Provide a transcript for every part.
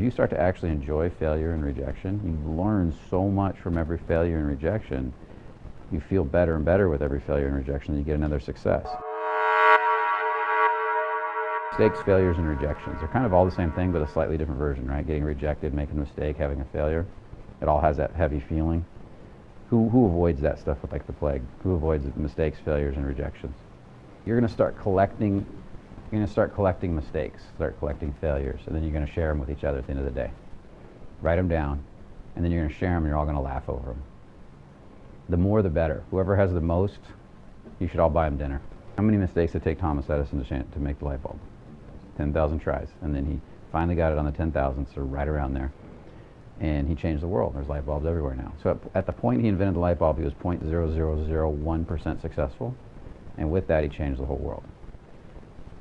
you start to actually enjoy failure and rejection, you learn so much from every failure and rejection. You feel better and better with every failure and rejection, and you get another success. Mistakes, failures, and rejections. They're kind of all the same thing, but a slightly different version, right? Getting rejected, making a mistake, having a failure. It all has that heavy feeling. Who avoids that stuff with like the plague? Who avoids mistakes, failures, and rejections? You're going to start collecting. You're going to start collecting mistakes, start collecting failures, and then you're going to share them with each other at the end of the day. Write them down, and then you're going to share them, and you're all going to laugh over them. The more, the better. Whoever has the most, you should all buy them dinner. How many mistakes did it take Thomas Edison to make the light bulb? 10,000 tries, and then he finally got it on the 10,000th, so right around there. And he changed the world. There's light bulbs everywhere now. So at the point he invented the light bulb, he was 0.0001% successful, and with that he changed the whole world.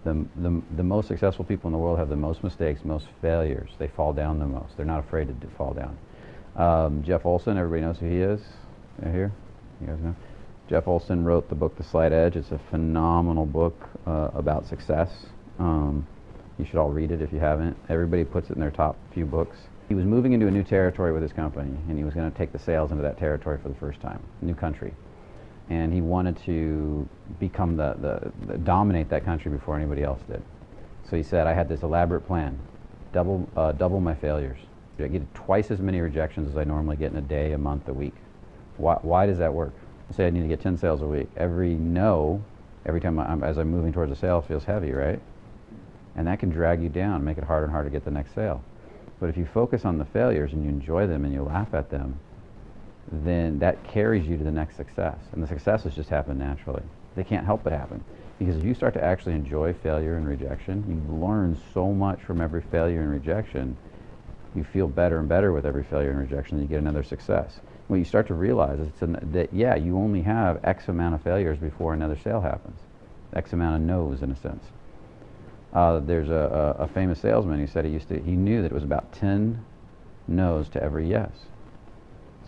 The most successful people in the world have the most mistakes, most failures. They fall down the most. They're not afraid to fall down. Jeff Olson, everybody knows who he is? Right here? You guys know? Jeff Olson wrote the book The Slight Edge. It's a phenomenal book about success. You should all read it if you haven't. Everybody puts it in their top few books. He was moving into a new territory with his company, and he was going to take the sales into that territory for the first time, new country. And he wanted to become dominate that country before anybody else did. So he said, I had this elaborate plan, double my failures. I get twice as many rejections as I normally get in a day, a month, a week. Why does that work? Say I need to get 10 sales a week. Every no, every time as I'm moving towards a sale, feels heavy, right? And that can drag you down, make it harder and harder to get the next sale. But if you focus on the failures and you enjoy them and you laugh at them, then that carries you to the next success. And the successes just happen naturally. They can't help but happen. Because if you start to actually enjoy failure and rejection, you learn so much from every failure and rejection. You feel better and better with every failure and rejection, and you get another success. What you start to realize is that, yeah, you only have X amount of failures before another sale happens. X amount of no's, in a sense. There's a famous salesman who said he knew that it was about 10 no's to every yes.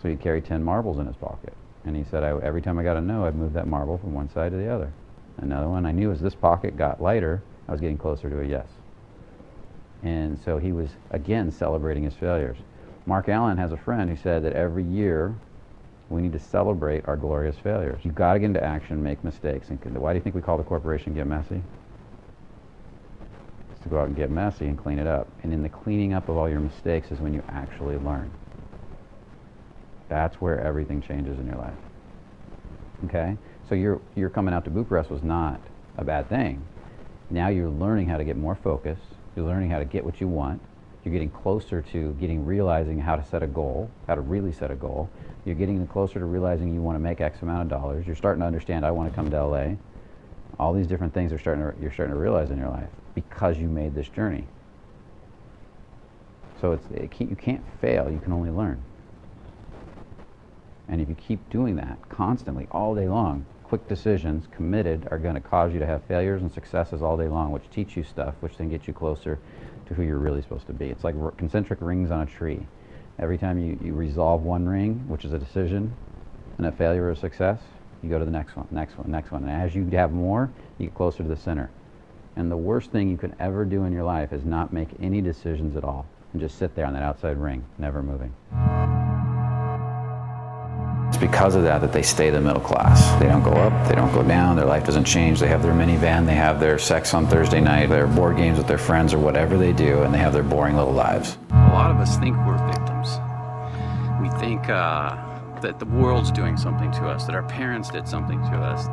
So he'd carry 10 marbles in his pocket. And he said, every time I got a no, I'd move that marble from one side to the other. Another one, I knew as this pocket got lighter, I was getting closer to a yes. And so he was, again, celebrating his failures. Mark Allen has a friend who said that every year we need to celebrate our glorious failures. You've got to get into action, make mistakes. And why do you think we call the corporation Get Messy? It's to go out and get messy and clean it up. And in the cleaning up of all your mistakes is when you actually learn. That's where everything changes in your life. Okay? So you're coming out to Bucharest was not a bad thing. Now you're learning how to get more focused. You're learning how to get what you want. You're getting closer to realizing how to set a goal, how to really set a goal. You're getting closer to realizing you want to make X amount of dollars. You're starting to understand, I want to come to LA. All these different things you're starting to realize in your life because you made this journey. So you can't fail, you can only learn. And if you keep doing that constantly, all day long, quick decisions, committed, are going to cause you to have failures and successes all day long, which teach you stuff, which then get you closer to who you're really supposed to be. It's like concentric rings on a tree. Every time you resolve one ring, which is a decision, and a failure or a success, you go to the next one, next one, next one. And as you have more, you get closer to the center. And the worst thing you can ever do in your life is not make any decisions at all and just sit there on that outside ring, never moving. It's because of that they stay the middle class. They don't go up, they don't go down, their life doesn't change. They have their minivan, they have their sex on Thursday night, their board games with their friends or whatever they do, and they have their boring little lives. A lot of us think we're victims. We think that the world's doing something to us, that our parents did something to us.